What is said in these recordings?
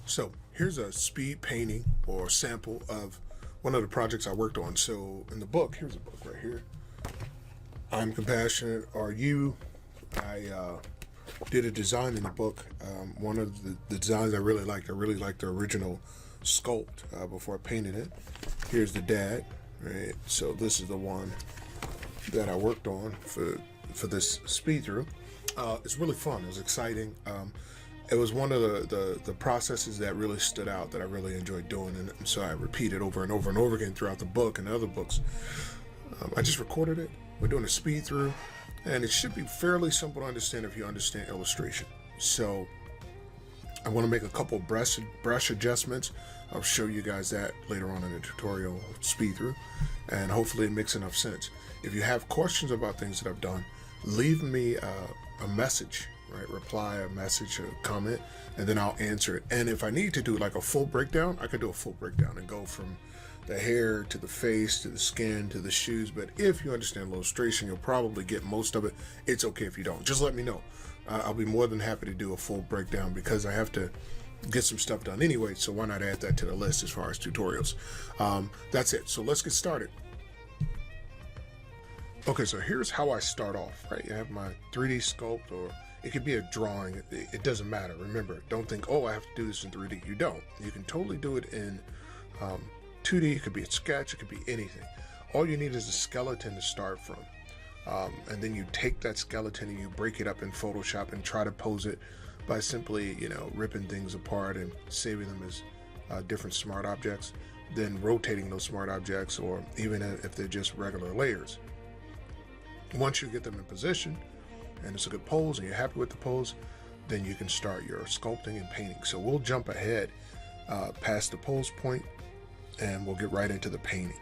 So here's a speed painting or sample of one of the projects I worked on. So in the book, here's a book right here. I'm Compassionate. Are You? I did a design in the book. One of the designs I really liked the original sculpt before I painted it. Here's the dad. Right. So this is the one that I worked on for this speed through. It's really fun. It was exciting. It was one of the processes that really stood out that I really enjoyed doing, and so I repeated over and over and over again throughout the book and other books. I just recorded it. We're doing a speed through, and it should be fairly simple to understand if you understand illustration. So I want to make a couple brush adjustments. I'll show you guys that later on in the tutorial speed through, and hopefully it makes enough sense. If you have questions about things that I've done, leave me a message, right? Reply a message, a comment, and then I'll answer it. And if I need to do like a full breakdown, I could do a full breakdown and go from the hair to the face to the skin to the shoes. But if you understand illustration, you'll probably get most of it. It's okay if you don't. Just let me know. I'll be more than happy to do a full breakdown because I have to get some stuff done anyway. So why not add that to the list as far as tutorials? That's it. So let's get started. Okay, so here's how I start off, right? You have my 3D sculpt, or it could be a drawing. It doesn't matter. Remember, don't think, oh, I have to do this in 3D. You don't. You can totally do it in 2D. It could be a sketch. It could be anything. All you need is a skeleton to start from. And then you take that skeleton and you break it up in Photoshop and try to pose it by simply, ripping things apart and saving them as different smart objects, then rotating those smart objects, or even if they're just regular layers. Once you get them in position and it's a good pose and you're happy with the pose, then you can start your sculpting and painting. So we'll jump ahead past the pose point and we'll get right into the painting.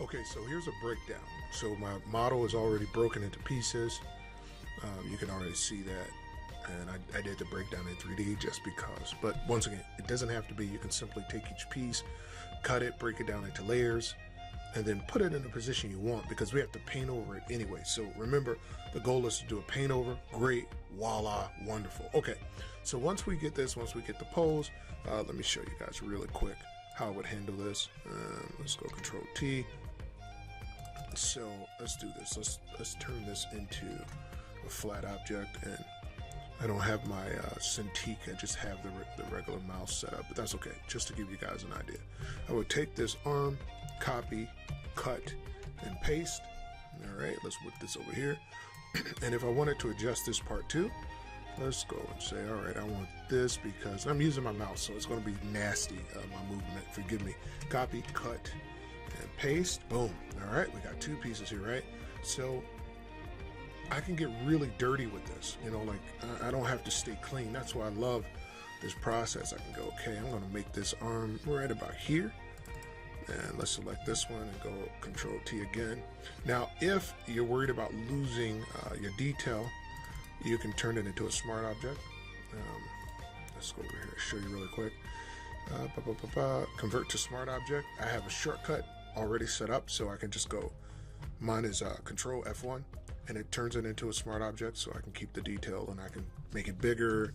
Okay, so here's a breakdown. So my model is already broken into pieces. You can already see that. And I did the breakdown in 3D just because. But once again, it doesn't have to be. You can simply take each piece, cut it, break it down into layers, and then put it in the position you want, because we have to paint over it anyway. So remember, the goal is to do a paint over. Great, voila, wonderful. Okay, so once we get the pose, let me show you guys really quick how I would handle this. Let's go Control T. So let's do this. Let's turn this into a flat object, and I don't have my Cintiq. I just have the regular mouse set up, but that's okay, just to give you guys an idea. I would take this arm, copy, cut, and paste. All right, let's put this over here. And if I wanted to adjust this part too, let's go and say, all right, I want this, because I'm using my mouse, so it's going to be nasty, my movement. Forgive me. Copy, cut, and paste. Boom. All right, we got two pieces here, right? So I can get really dirty with this, like I don't have to stay clean. That's why I love this process. I can go, okay, I'm going to make this arm right about here. And let's select this one and go Control T again. Now, if you're worried about losing your detail, you can turn it into a smart object. Let's go over here and show you really quick. Convert to smart object. I have a shortcut already set up, so I can just go. Mine is Control F1, and it turns it into a smart object, so I can keep the detail and I can make it bigger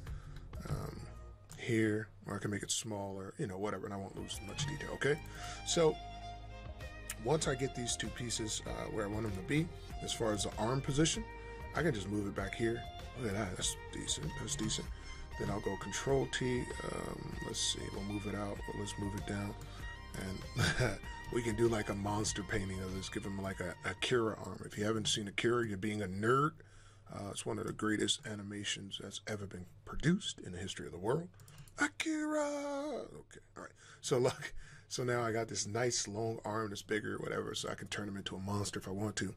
here, or I can make it smaller, whatever, and I won't lose much detail. Okay, so once I get these two pieces where I want them to be, as far as the arm position, I can just move it back here. Look at that, that's decent. Then I'll go Control T. Let's see, we'll move it out, or let's move it down, and we can do like a monster painting of this, give him like a Akira arm. If you haven't seen Akira, you're being a nerd. It's one of the greatest animations that's ever been produced in the history of the world. Akira! Okay, all right. So look, so now I got this nice long arm that's bigger, whatever, so I can turn him into a monster if I want to.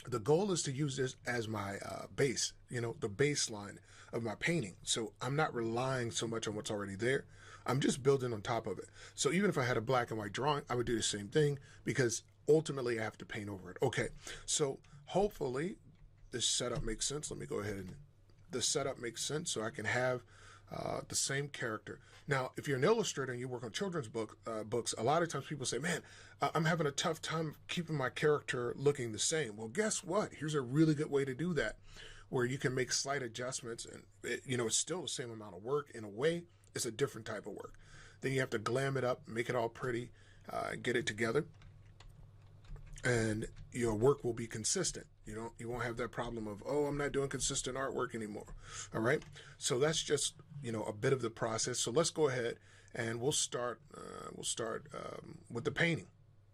The goal is to use this as my base, the baseline of my painting. So I'm not relying so much on what's already there. I'm just building on top of it. So even if I had a black and white drawing, I would do the same thing, because ultimately I have to paint over it. Okay, so hopefully this setup makes sense. Let me go ahead and the setup makes sense, so I can have the same character. Now, if you're an illustrator and you work on children's books, a lot of times people say, man, I'm having a tough time keeping my character looking the same. Well, guess what? Here's a really good way to do that. where you can make slight adjustments, and it's still the same amount of work. In a way, it's a different type of work. Then you have to glam it up, make it all pretty, get it together, and your work will be consistent. You won't have that problem of, oh, I'm not doing consistent artwork anymore. All right. So that's just a bit of the process. So let's go ahead and we'll start. With the painting.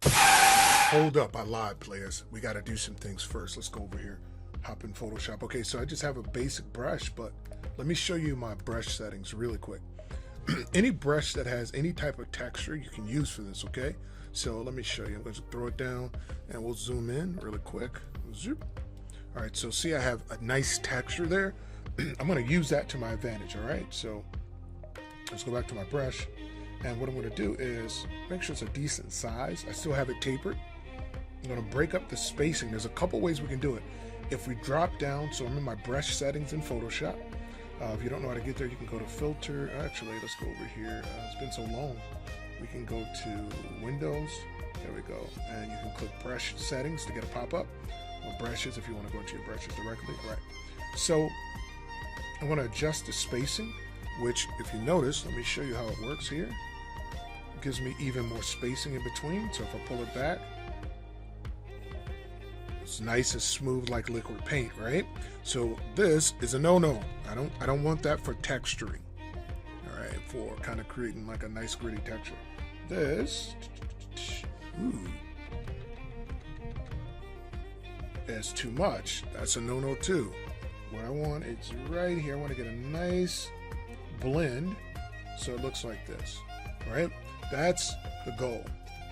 Hold up, I lied, players. We got to do some things first. Let's go over here. Hop in Photoshop. Okay, so I just have a basic brush, but let me show you my brush settings really quick. Any brush that has any type of texture you can use for this, okay? So let me show you. I'm going to throw it down and we'll zoom in really quick. Zoop. All right, so see I have a nice texture there. I'm going to use that to my advantage, all right? So let's go back to my brush. And what I'm going to do is make sure it's a decent size. I still have it tapered. I'm going to break up the spacing. There's a couple ways we can do it. If we drop down, so I'm in my brush settings in Photoshop. If you don't know how to get there, you can go to filter. Actually, let's go over here. It's been so long. We can go to Windows. There we go. And you can click brush settings to get a pop-up. Or brushes if you want to go into your brushes directly. All right. So I want to adjust the spacing, which if you notice, let me show you how it works here. It gives me even more spacing in between. So if I pull it back, it's nice and smooth like liquid paint, right? So this is a no-no. I don't want that for texturing. All right, for kind of creating like a nice gritty texture. This, is too much. That's a no-no too. What I want is right here. I want to get a nice blend so it looks like this. All right, that's the goal.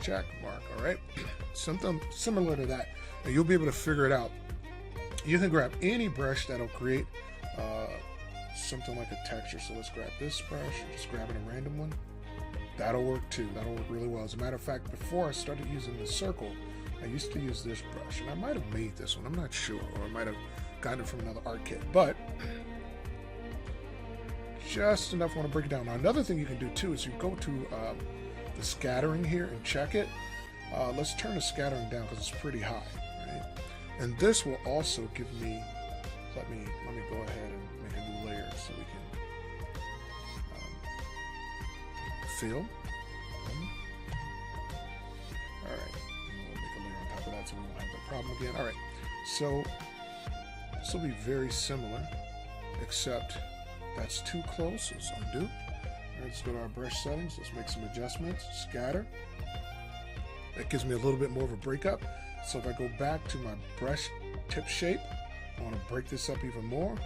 Check mark. All right, something similar to that. And you'll be able to figure it out. You can grab any brush that'll create something like a texture. So let's grab this brush and just grab a random one. That'll work too. That'll work really well. As a matter of fact, before I started using the circle, I used to use this brush, and I might have made this one. I'm not sure, or I might have gotten it from another art kit, but just enough. I want to break it down. Now, another thing you can do too is you go to the scattering here and check it. Let's turn the scattering down because it's pretty high, right? And this will also give me. Let me go ahead and make a new layer so we can fill. All right, and we'll make a layer on top of that so we won't have that problem again. All right, so this will be very similar, except that's too close. So let's undo. All right, let's go to our brush settings. Let's make some adjustments. Scatter. That gives me a little bit more of a breakup. So if I go back to my brush tip shape, I want to break this up even more.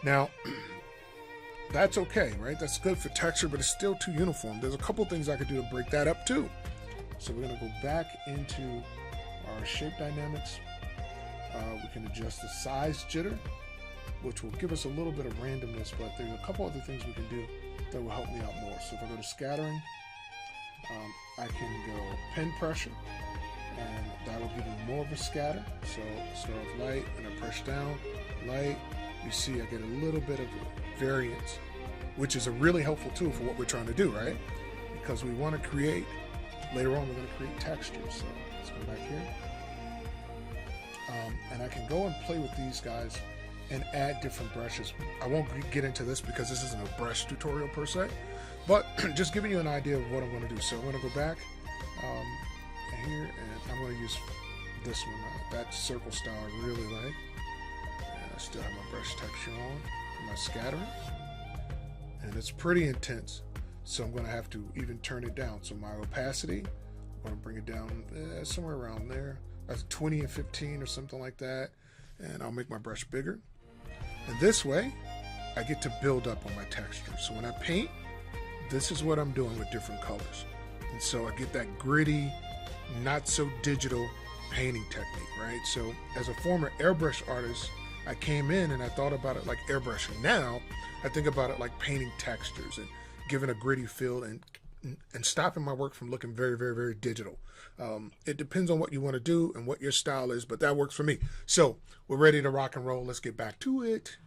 Now, that's okay, right? That's good for texture, but it's still too uniform. There's a couple things I could do to break that up too. So we're going to go back into our shape dynamics. We can adjust the size jitter, which will give us a little bit of randomness, but there's a couple other things we can do that will help me out more. So if I go to scattering, I can go pen pressure, and that'll give me more of a scatter. So start off light, and I press down, light. You see I get a little bit of variance, which is a really helpful tool for what we're trying to do, right? Because we want to create, later on we're going to create textures. So let's go back here. And I can go and play with these guys and add different brushes. I won't get into this because this isn't a brush tutorial per se, but just giving you an idea of what I'm going to do. So I'm going to go back here, and I'm going to use this one. That circle style I really like. And I still have my brush texture on for my scattering, and it's pretty intense. So I'm going to have to even turn it down. So my opacity, I'm going to bring it down somewhere around there. That's 20 and 15 or something like that. And I'll make my brush bigger. And this way, I get to build up on my texture. So when I paint, this is what I'm doing with different colors. And so I get that gritty, not so digital painting technique, right? So as a former airbrush artist, I came in and I thought about it like airbrushing. Now, I think about it like painting textures and giving a gritty feel and stopping my work from looking very, very, very digital. It depends on what you want to do and what your style is, but that works for me. So we're ready to rock and roll. Let's get back to it.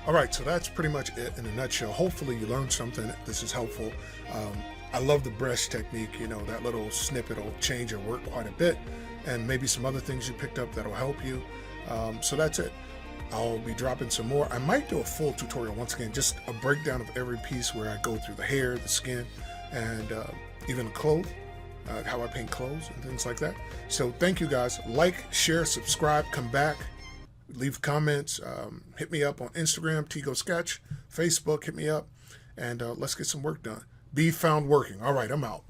All right, so that's pretty much it in a nutshell. Hopefully you learned something. This is helpful. I love the brush technique. You know, that little snippet will change your work quite a bit, and maybe some other things you picked up that'll help you. So that's it. I'll be dropping some more. I might do a full tutorial, once again, just a breakdown of every piece where I go through the hair, the skin, and even the clothes, how I paint clothes and things like that. So thank you guys. Like, share, subscribe, come back, leave comments, hit me up on Instagram, Tigo Sketch, Facebook, hit me up, and let's get some work done. Be found working. All right, I'm out.